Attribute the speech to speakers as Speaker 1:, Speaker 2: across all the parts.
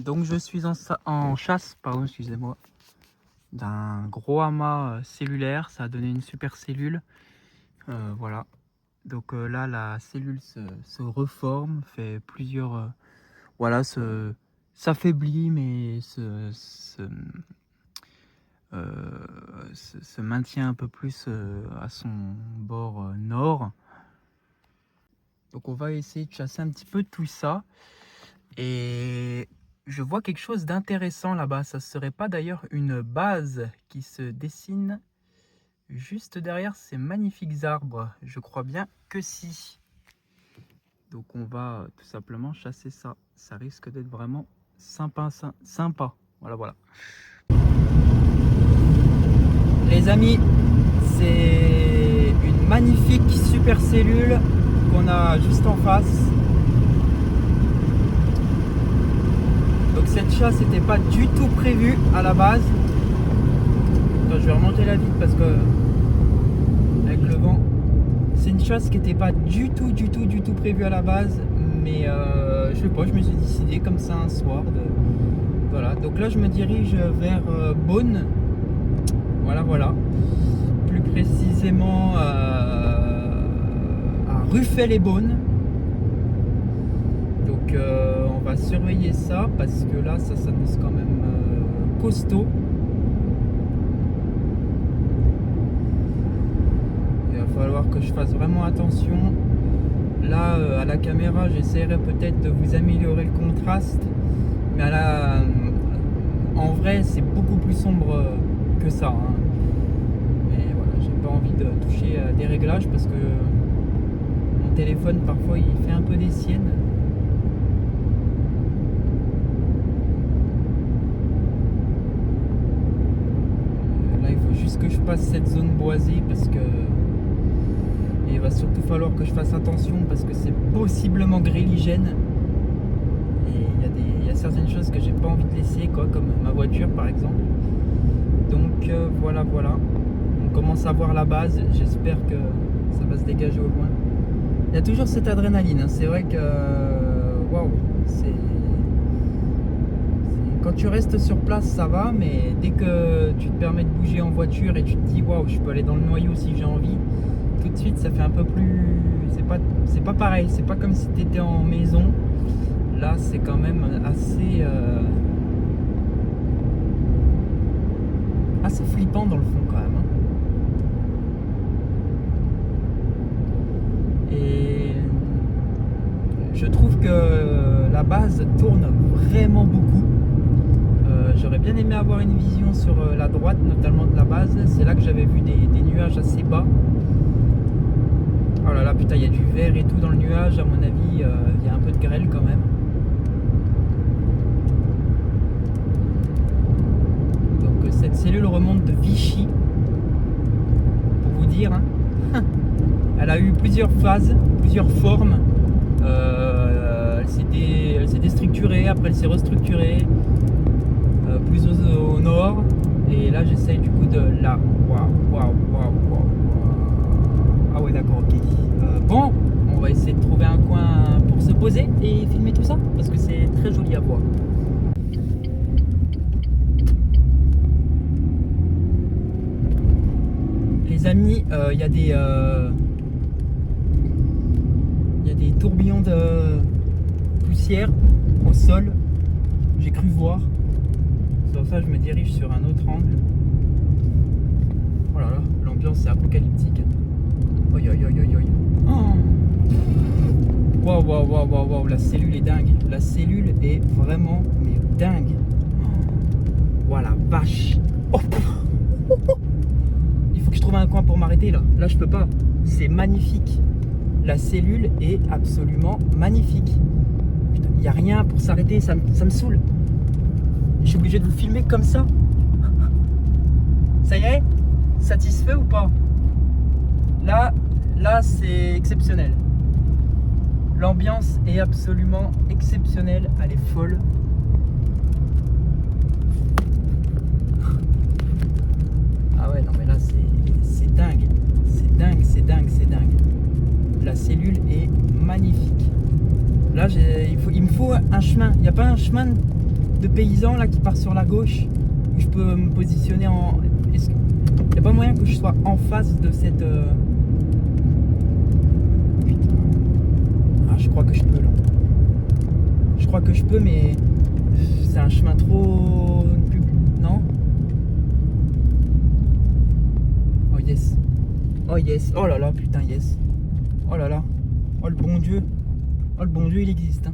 Speaker 1: Donc je suis en chasse, pardon, excusez-moi, d'un gros amas cellulaire. Ça a donné une super cellule. Voilà. Donc là, la cellule se reforme, fait plusieurs... voilà, s'affaiblit, mais se maintient un peu plus à son bord nord. Donc on va essayer de chasser un petit peu tout ça. Et je vois quelque chose d'intéressant là-bas. Ça serait pas d'ailleurs une base qui se dessine juste derrière ces magnifiques arbres? Je crois bien que si. Donc on va tout simplement chasser ça. Ça risque d'être vraiment sympa. Voilà, voilà. Les amis, c'est une magnifique super cellule qu'on a juste en face. Donc cette chasse n'était pas du tout prévue à la base. Attends, je vais remonter la vitre parce que avec le vent, c'est une chasse qui n'était pas du tout prévue à la base. Mais je sais pas, je me suis décidé comme ça un soir voilà. Donc là je me dirige vers Beaune. Voilà. Plus précisément à Ruffel-et-Beaune. Donc on va surveiller ça parce que là ça s'annonce quand même costaud. Il va falloir que je fasse vraiment attention. Là à la caméra j'essaierai peut-être de vous améliorer le contraste, mais en vrai c'est beaucoup plus sombre que ça, hein. Mais voilà, j'ai pas envie de toucher à des réglages parce que mon téléphone parfois il fait un peu des siennes. Là il faut juste que je passe cette zone boisée parce que il va surtout falloir que je fasse attention parce que c'est possiblement gréligène. Et il y a certaines choses que j'ai pas envie de laisser, quoi, comme ma voiture par exemple. Donc voilà. On commence à voir la base. J'espère que ça va se dégager au loin. Il y a toujours cette adrénaline, hein. C'est vrai que waouh, quand tu restes sur place ça va, mais dès que tu te permets de bouger en voiture et tu te dis waouh, je peux aller dans le noyau si j'ai envie, tout de suite ça fait un peu plus, c'est pas pareil, c'est pas comme si tu étais en maison. Là c'est quand même assez flippant dans le fond quand même, hein. Et je trouve que la base tourne vraiment beaucoup. J'aurais bien aimé avoir une vision sur la droite, notamment de la base. C'est là que j'avais vu des nuages assez bas. Oh là là, putain, il y a du vert et tout dans le nuage. À mon avis, il y a un peu de grêle quand même. Donc cette cellule remonte de Vichy, pour vous dire, hein. Elle a eu plusieurs phases, plusieurs formes. Elle s'est déstructurée, après elle s'est restructurée. Plus au nord, et là j'essaye du coup de là. Waouh. Ah ouais, d'accord, ok. Bon, on va essayer de trouver un coin pour se poser et filmer tout ça parce que c'est très joli à voir. Les amis, il y a des tourbillons de poussière au sol. J'ai cru voir. Sur ça, je me dirige sur un autre angle. Oh là là, l'ambiance est apocalyptique. Oi. Oh. Waouh, la cellule est dingue. La cellule est vraiment dingue. Voilà, vache. Oh. Il faut que je trouve un coin pour m'arrêter là. Là, je peux pas. C'est magnifique. La cellule est absolument magnifique. Il n'y a rien pour s'arrêter, ça me saoule. Je suis obligé de vous filmer comme ça. Ça y est? Satisfait ou pas? Là c'est exceptionnel. L'ambiance est absolument exceptionnelle. Elle est folle. Ah ouais, non mais là c'est dingue. C'est dingue. La cellule est magnifique. Là il me faut un chemin. Il n'y a pas un chemin de paysan là qui part sur la gauche, où je peux me positionner en... Il n'y a pas moyen que je sois en face de cette... Putain. Ah, je crois que je peux là. Je crois que je peux, mais c'est un chemin trop... Non? Oh yes. Oh yes. Oh là là, putain yes. Oh là là. Oh le bon Dieu. Oh le bon Dieu il existe. Hein.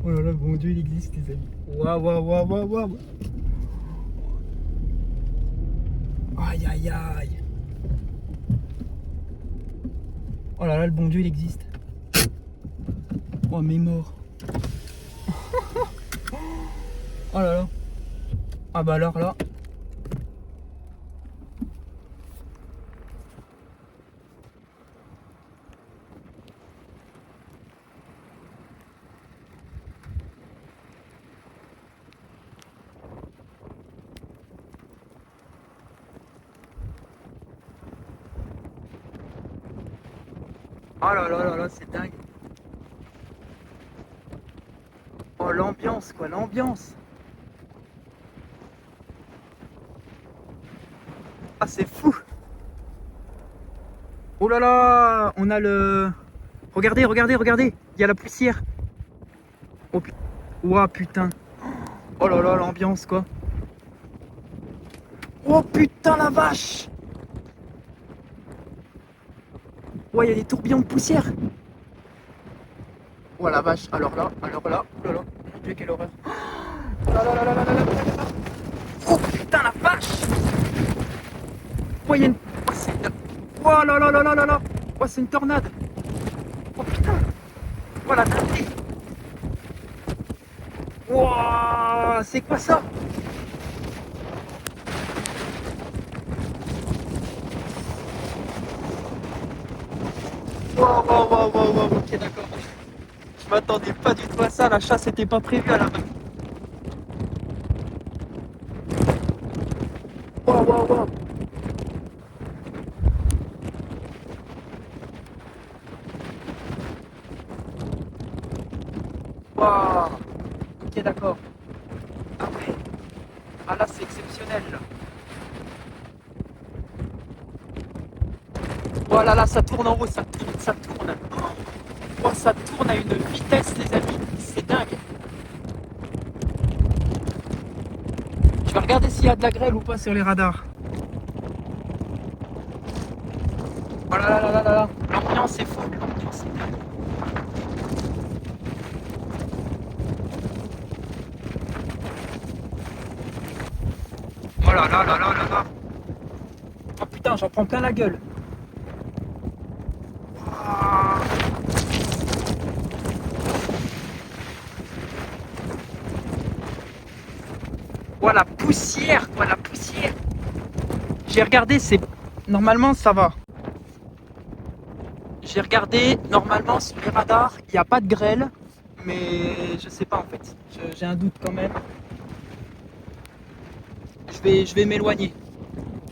Speaker 1: Oh là là, le bon Dieu il existe les amis. Waouh waouh waouh waouh waouh. Aïe aïe aïe. Oh là là, le bon Dieu il existe. Oh mes morts. Oh là là. Ah bah alors là. Oh là là là là, c'est dingue. Oh l'ambiance quoi, l'ambiance. Ah c'est fou. Oh là là, on a le... Regardez, regardez, regardez, il y a la poussière. Oh putain. Ouah putain. Oh là là, l'ambiance quoi. Oh putain la vache. Ouais, il y a des tourbillons de poussière. Oh la vache, alors là, oh là là, mon Dieu, quelle horreur. Oh là là là là là là là là. Oh putain la vache. Oh, il y a une... Oh, c'est une... Oh là là là là là là. Oh, c'est une tornade. Oh putain. Oh la dinguerie. Oh, c'est quoi ça? Wow, wow, wow, wow, wow, ok d'accord. Je m'attendais pas du tout à ça, la chasse était pas prévue à la base. Wow, wow, wow. Wow. Ok d'accord. Ah ouais. Ah là c'est exceptionnel là. Voilà là ça tourne en haut, ça tourne, ça tourne. Oh, ça tourne à une vitesse les amis, c'est dingue. Je vais regarder s'il y a de la grêle ou pas sur les radars. Oh là là là là là, l'ambiance est folle, l'ambiance est dingue. Oh là là là là là là. Oh putain, j'en prends plein la gueule. Oh la poussière, quoi, la poussière. J'ai regardé, c'est... Normalement, ça va. J'ai regardé, normalement, sur les radars, il n'y a pas de grêle. Mais je sais pas, en fait. J'ai un doute quand même. Je vais m'éloigner.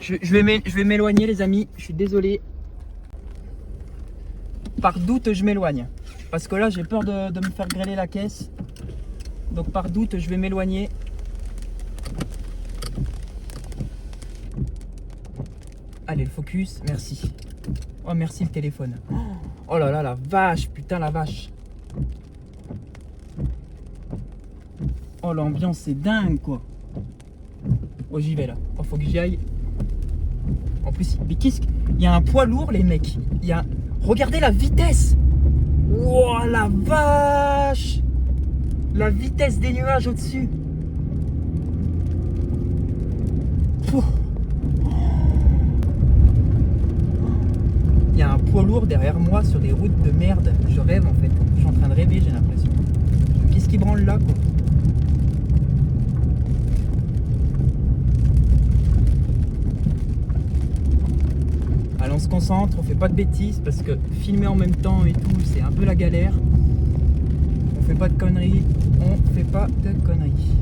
Speaker 1: Je vais m'éloigner, les amis. Je suis désolé. Par doute, je m'éloigne. Parce que là, j'ai peur de me faire grêler la caisse. Donc, par doute, je vais m'éloigner. Allez, le focus, merci. Oh, merci le téléphone. Oh là là, la vache, putain, la vache. Oh, l'ambiance, c'est dingue, quoi. Oh, j'y vais, là. Oh, faut que j'y aille. En plus, mais qu'est-ce qu'il y a un poids lourd, les mecs. Il y a... Regardez la vitesse. Oh, la vache. La vitesse des nuages au-dessus. Il y a un poids lourd derrière moi sur des routes de merde. Je rêve en fait. Je suis en train de rêver, j'ai l'impression. Qu'est-ce qui branle là, quoi? Allez, on se concentre, on fait pas de bêtises parce que filmer en même temps et tout, c'est un peu la galère. On fait pas de conneries. On fait pas de conneries.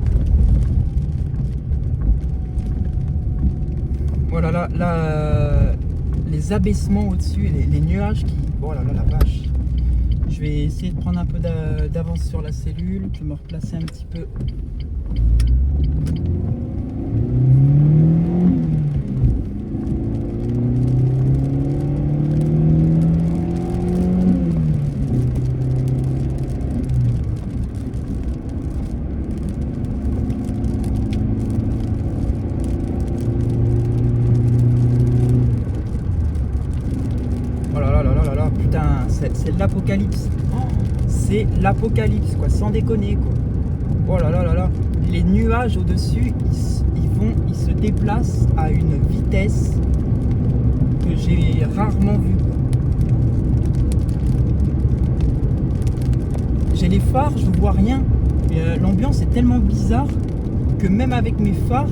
Speaker 1: Voilà, là, les abaissements au-dessus, les nuages qui... Oh là là, la vache. Je vais essayer de prendre un peu d'avance. d'avance sur la cellule. Je vais me replacer un petit peu. Putain, c'est l'apocalypse. Oh, c'est l'apocalypse, quoi, sans déconner, quoi. Oh là là là là. Les nuages au-dessus, ils se déplacent à une vitesse que j'ai rarement vue, quoi. J'ai les phares, je ne vois rien. L'ambiance est tellement bizarre que même avec mes phares,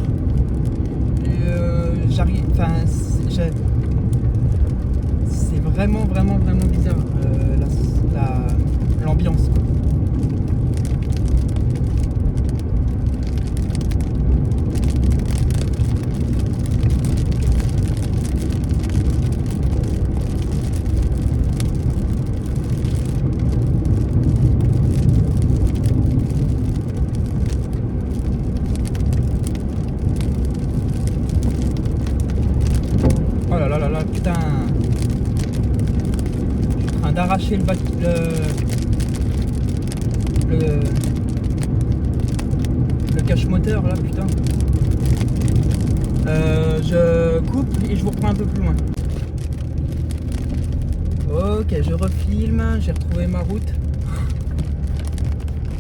Speaker 1: j'arrive. Enfin, c'est vraiment bizarre l'ambiance, quoi. Oh là là là là, putain. D'arracher le cache-moteur là, putain. Je coupe et je vous reprends un peu plus loin. Ok, je refilme, j'ai retrouvé ma route.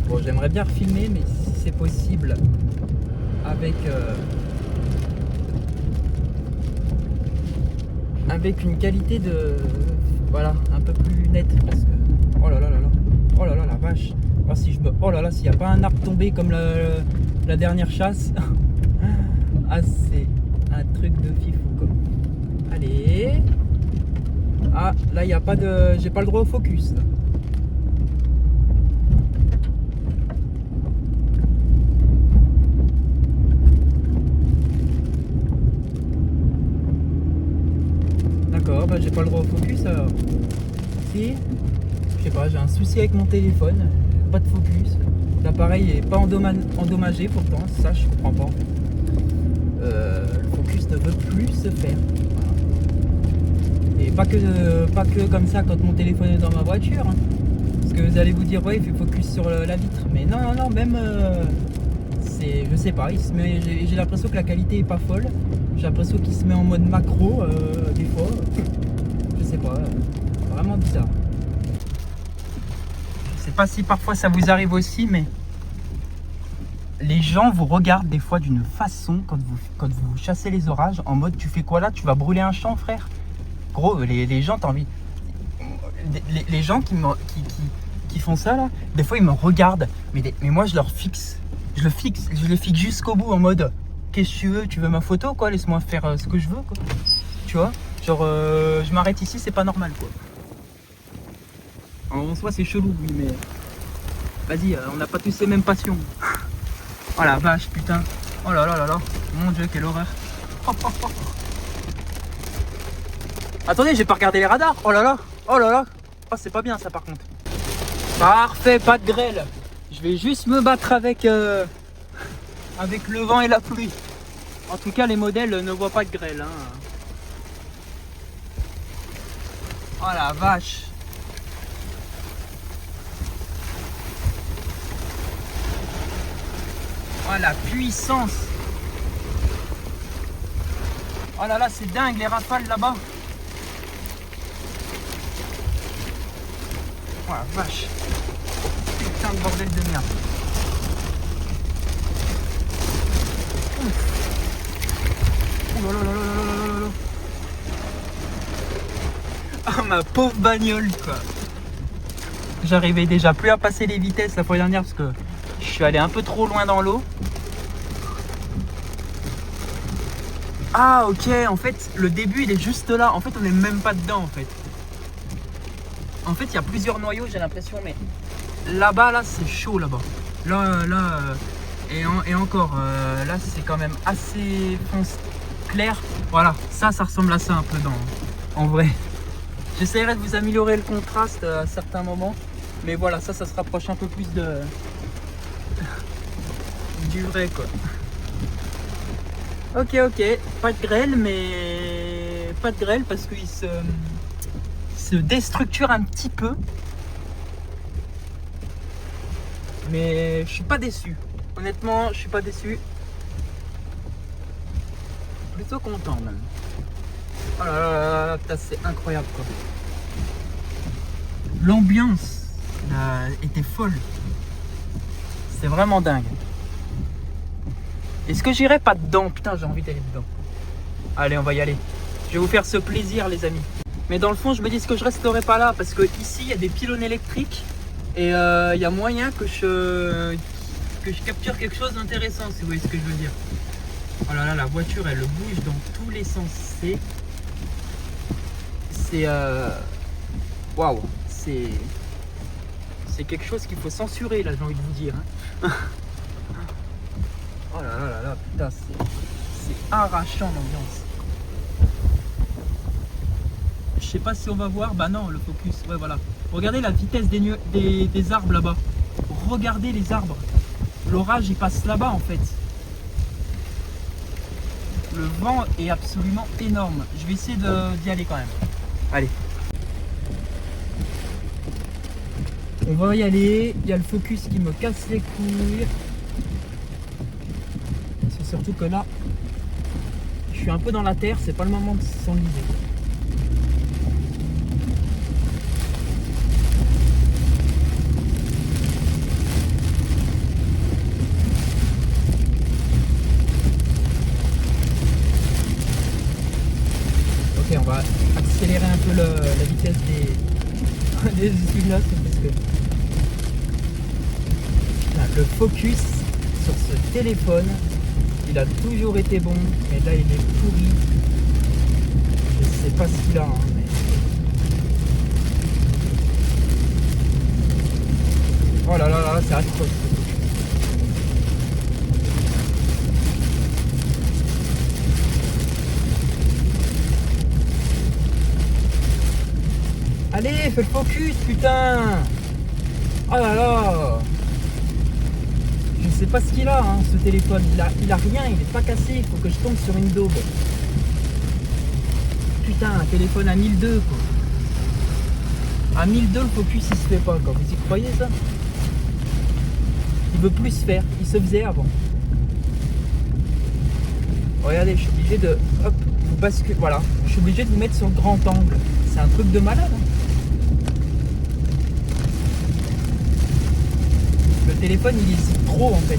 Speaker 1: Bon, j'aimerais bien refilmer, mais si c'est possible avec une qualité de voilà un peu plus nette, parce que oh là là là là, oh là là la vache, oh, oh là là, s'il n'y a pas un arbre tombé comme la dernière chasse. Ah, c'est un truc de fifou, quoi. Allez, ah là il n'y a pas de, j'ai pas le droit au focus là. D'accord, bah j'ai pas le droit au focus alors. Si, je sais pas, j'ai un souci avec mon téléphone, pas de focus. L'appareil est pas endommagé pourtant, ça je comprends pas. Le focus ne veut plus se faire. Voilà. Et pas que comme ça quand mon téléphone est dans ma voiture. Hein. Parce que vous allez vous dire, ouais, il fait focus sur la vitre. Mais non, non, même, je sais pas, j'ai l'impression que la qualité est pas folle. J'ai l'impression qu'il se met en mode macro, des fois. Je sais pas, vraiment bizarre. Je sais pas si parfois ça vous arrive aussi, mais les gens vous regardent des fois d'une façon quand vous chassez les orages, en mode tu fais quoi là? Tu vas brûler un champ, frère? Gros, les gens, t'as envie. Les gens qui font ça là, des fois ils me regardent, mais moi je leur fixe. Je les fixe jusqu'au bout en mode qu'est-ce que tu veux ma photo quoi? Laisse-moi faire ce que je veux quoi. Tu vois? Genre je m'arrête ici, c'est pas normal quoi. En soi c'est chelou oui, mais vas-y, on n'a pas tous les mêmes passions. Oh la vache putain. Oh là là là là. Mon dieu, quelle horreur. Attendez, j'ai pas regardé les radars. Oh là là. Oh là là. Oh, c'est pas bien ça par contre. Parfait, pas de grêle. Je vais juste me battre avec le vent et la pluie. En tout cas, les modèles ne voient pas de grêle. Hein. Oh la vache. Oh la puissance. Oh là là, c'est dingue les rafales là-bas. Oh la vache. Putain de bordel de merde. Ouf. Oh là là là là là là là là. Ah ma pauvre bagnole quoi. J'arrivais déjà plus à passer les vitesses la fois dernière parce que je suis allé un peu trop loin dans l'eau. Ah ok, en fait le début il est juste là. En fait on n'est même pas dedans en fait. En fait il y a plusieurs noyaux j'ai l'impression, mais là-bas là c'est chaud là-bas. Là et encore là c'est quand même assez clair. Voilà, ça ressemble à ça un peu en vrai. J'essaierai de vous améliorer le contraste à certains moments. Mais voilà, ça se rapproche un peu plus du vrai quoi. Ok, pas de grêle, mais pas de grêle parce qu'il se déstructure un petit peu. Mais je suis pas déçu. Honnêtement, je suis pas déçu. Plutôt content même. Oh là là là là, putain, c'est incroyable quoi. L'ambiance était folle. C'est vraiment dingue. Est-ce que j'irai pas dedans? Putain, j'ai envie d'aller dedans. Allez, on va y aller. Je vais vous faire ce plaisir, les amis. Mais dans le fond, je me dis, est-ce que je resterai pas là? Parce que ici, il y a des pylônes électriques. Et il y a moyen que je capture quelque chose d'intéressant, si vous voyez ce que je veux dire. Oh là là, la voiture, elle bouge dans tous les sens. C'est waouh, c'est quelque chose qu'il faut censurer là, j'ai envie de vous dire. Hein. Oh là là là là, putain, c'est arrachant l'ambiance. Je sais pas si on va voir, bah non, le focus, ouais voilà. Regardez la vitesse des arbres là-bas. Regardez les arbres. L'orage il passe là-bas en fait. Le vent est absolument énorme. Je vais essayer d'y aller quand même. Allez. On va y aller. Il y a le focus qui me casse les couilles. C'est surtout que là, je suis un peu dans la terre. C'est pas le moment de s'enliser. Ok, on va accélérer un peu la vitesse des essuie-glaces parce que le focus sur ce téléphone, il a toujours été bon, mais là il est pourri. Je sais pas ce qu'il a, hein, mais... Oh là là là, c'est atroce. Allez, fais le focus, putain! Oh là là! Je sais pas ce qu'il a, hein, ce téléphone. Il a rien, il est pas cassé. Il faut que je tombe sur une daube. Putain, un téléphone à 1002 quoi. À 1002, le focus il se fait pas quoi. Vous y croyez ça? Il veut plus se faire. Il se faisait avant. Regardez, je suis obligé de... Hop, vous basculez. Voilà. Je suis obligé de vous mettre sur le grand angle. C'est un truc de malade. Hein. Le téléphone il hésite trop en fait.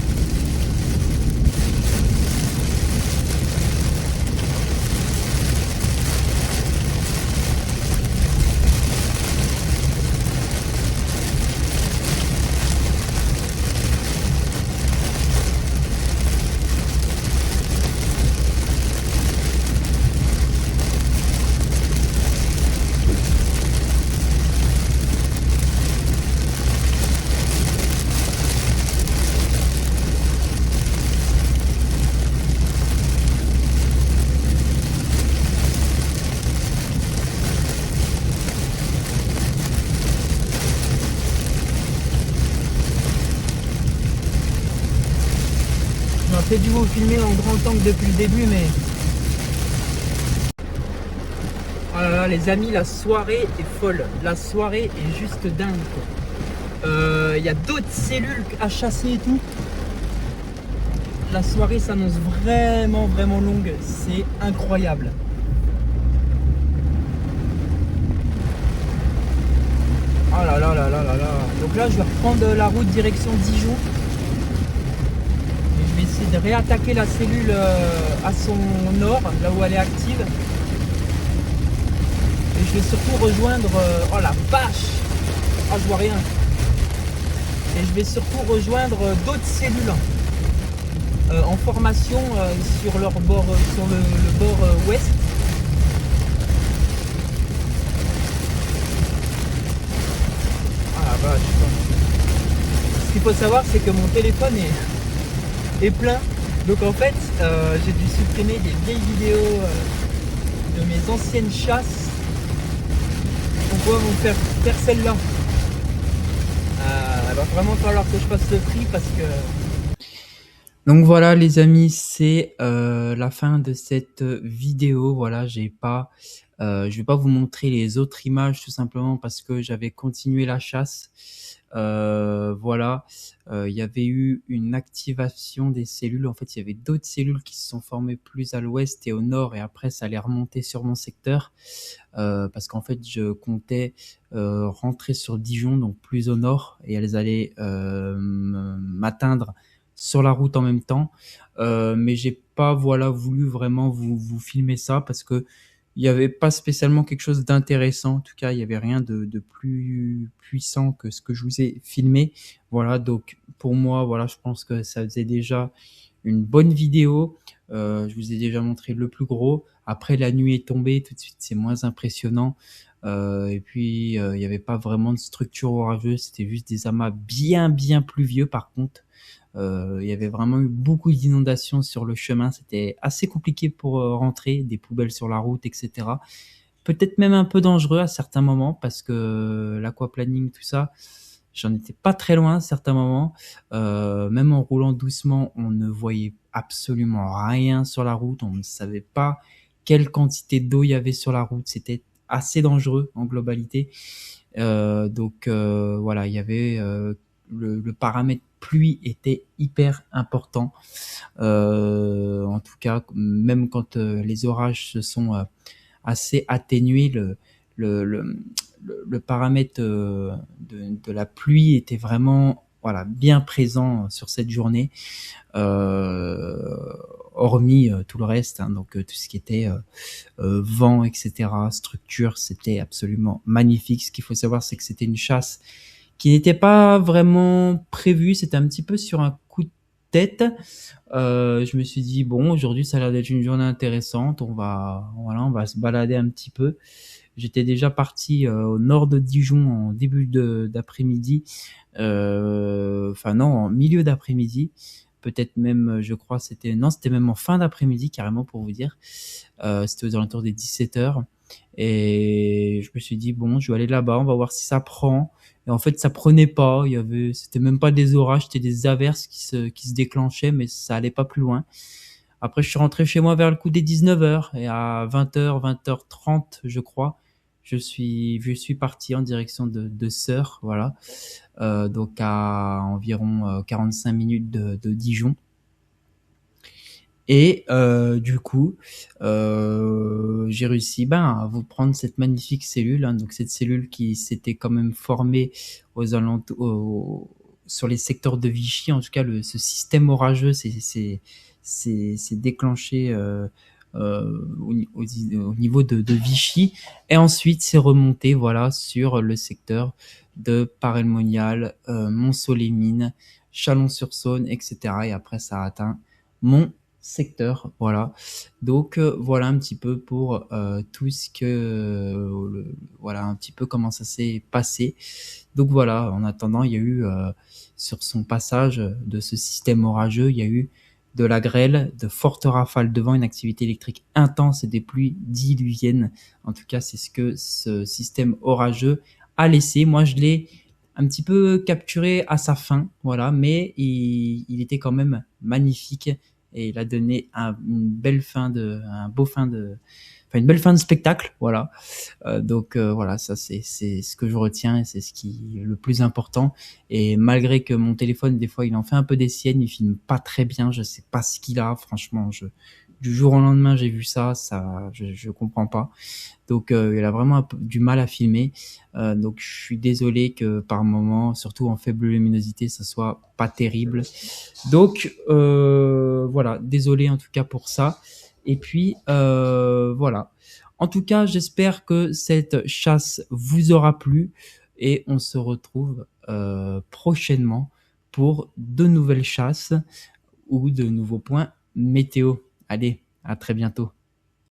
Speaker 1: J'ai dû vous filmer en grand angle depuis le début, mais... Oh là là, les amis, la soirée est folle. La soirée est juste dingue, quoi. Il y a d'autres cellules à chasser et tout. La soirée s'annonce vraiment, vraiment longue. C'est incroyable. Oh là là là là là là. Donc là, je vais reprendre la route direction Dijon. De réattaquer la cellule à son nord, là où elle est active. Et je vais surtout rejoindre... oh la vache! Ah, je vois rien. Et je vais surtout rejoindre d'autres cellules en formation sur leur bord, sur le bord ouest. Ah la vache! Ce qu'il faut savoir, c'est que mon téléphone est plein, donc en fait j'ai dû supprimer des vieilles vidéos de mes anciennes chasses pour pouvoir vous faire celle-là. il va vraiment falloir que je fasse le prix parce que... Donc voilà les amis, c'est la fin de cette vidéo. Voilà, je vais pas vous montrer les autres images tout simplement parce que j'avais continué la chasse. Voilà, il y avait eu une activation des cellules. En fait, il y avait d'autres cellules qui se sont formées plus à l'ouest et au nord, et après ça allait remonter sur mon secteur parce qu'en fait je comptais rentrer sur Dijon, donc plus au nord, et elles allaient m'atteindre sur la route en même temps. Mais j'ai pas voulu vraiment vous filmer ça parce que il y avait pas spécialement quelque chose d'intéressant. En tout cas, il y avait rien de plus puissant que ce que je vous ai filmé. Voilà, donc pour moi, voilà, je pense que ça faisait déjà une bonne vidéo. Je vous ai déjà montré le plus gros. Après, la nuit est tombée, tout de suite, c'est moins impressionnant. Et puis, il n'y avait pas vraiment de structure orageuse. C'était juste des amas bien pluvieux, par contre. Il y avait vraiment eu beaucoup d'inondations sur le chemin. C'était assez compliqué pour rentrer, des poubelles sur la route, etc. Peut-être même un peu dangereux à certains moments parce que l'aquaplaning, tout ça, j'en étais pas très loin à certains moments. Même en roulant doucement, on ne voyait absolument rien sur la route. On ne savait pas quelle quantité d'eau il y avait sur la route. C'était assez dangereux en globalité. Donc voilà, il y avait le paramètre pluie était hyper important. En tout cas, même quand les orages se sont assez atténués, le paramètre de la pluie était vraiment bien présent sur cette journée, hormis tout le reste, hein, donc tout ce qui était vent, etc., structure, c'était absolument magnifique. Ce qu'il faut savoir, c'est que c'était une chasse qui n'était pas vraiment prévue, c'était un petit peu sur un coup de tête. Je me suis dit bon, aujourd'hui ça a l'air d'être une journée intéressante, on va se balader un petit peu. J'étais déjà parti au nord de Dijon en début d'après-midi, enfin non, en milieu d'après-midi, peut-être même, je crois, c'était même en fin d'après-midi carrément pour vous dire. C'était aux alentours des 17h. Et je me suis dit bon, je vais aller là-bas, on va voir si ça prend. Et en fait, ça prenait pas. C'était même pas des orages, c'était des averses qui se déclenchaient, mais ça allait pas plus loin. Après, je suis rentré chez moi vers le coup des 19h et à 20h, 20h30, je crois, je suis parti en direction de Sœurs, voilà. Donc à environ 45 minutes de Dijon. Et du coup, j'ai réussi à vous prendre cette magnifique cellule, hein, donc cette cellule qui s'était quand même formée aux alentours, sur les secteurs de Vichy. En tout cas, ce système orageux s'est déclenché au niveau de Vichy, et ensuite c'est remonté sur le secteur de Paray-le-Monial, Mont-Soleil-Mines, Chalon-sur-Saône, etc. Et après ça a atteint mon secteur, voilà. Donc voilà un petit peu pour tout ce que voilà un petit peu comment ça s'est passé. Donc voilà, en attendant, il y a eu sur son passage de ce système orageux, il y a eu de la grêle, de fortes rafales de vent, une activité électrique intense et des pluies diluviennes. En tout cas, c'est ce que ce système orageux a laissé. Moi, je l'ai un petit peu capturé à sa fin, voilà, mais il était quand même magnifique et il a donné une belle fin une belle fin de spectacle, voilà. Donc voilà, ça c'est ce que je retiens et c'est ce qui est le plus important. Et malgré que mon téléphone des fois il en fait un peu des siennes, il filme pas très bien, je sais pas ce qu'il a, franchement, du jour au lendemain j'ai vu ça, je comprends pas. Donc il a vraiment un peu du mal à filmer. Donc je suis désolé que par moment, surtout en faible luminosité, ça soit pas terrible. Donc voilà, désolé en tout cas pour ça. Et puis voilà. En tout cas, j'espère que cette chasse vous aura plu et on se retrouve prochainement pour de nouvelles chasses ou de nouveaux points météo. Allez, à très bientôt.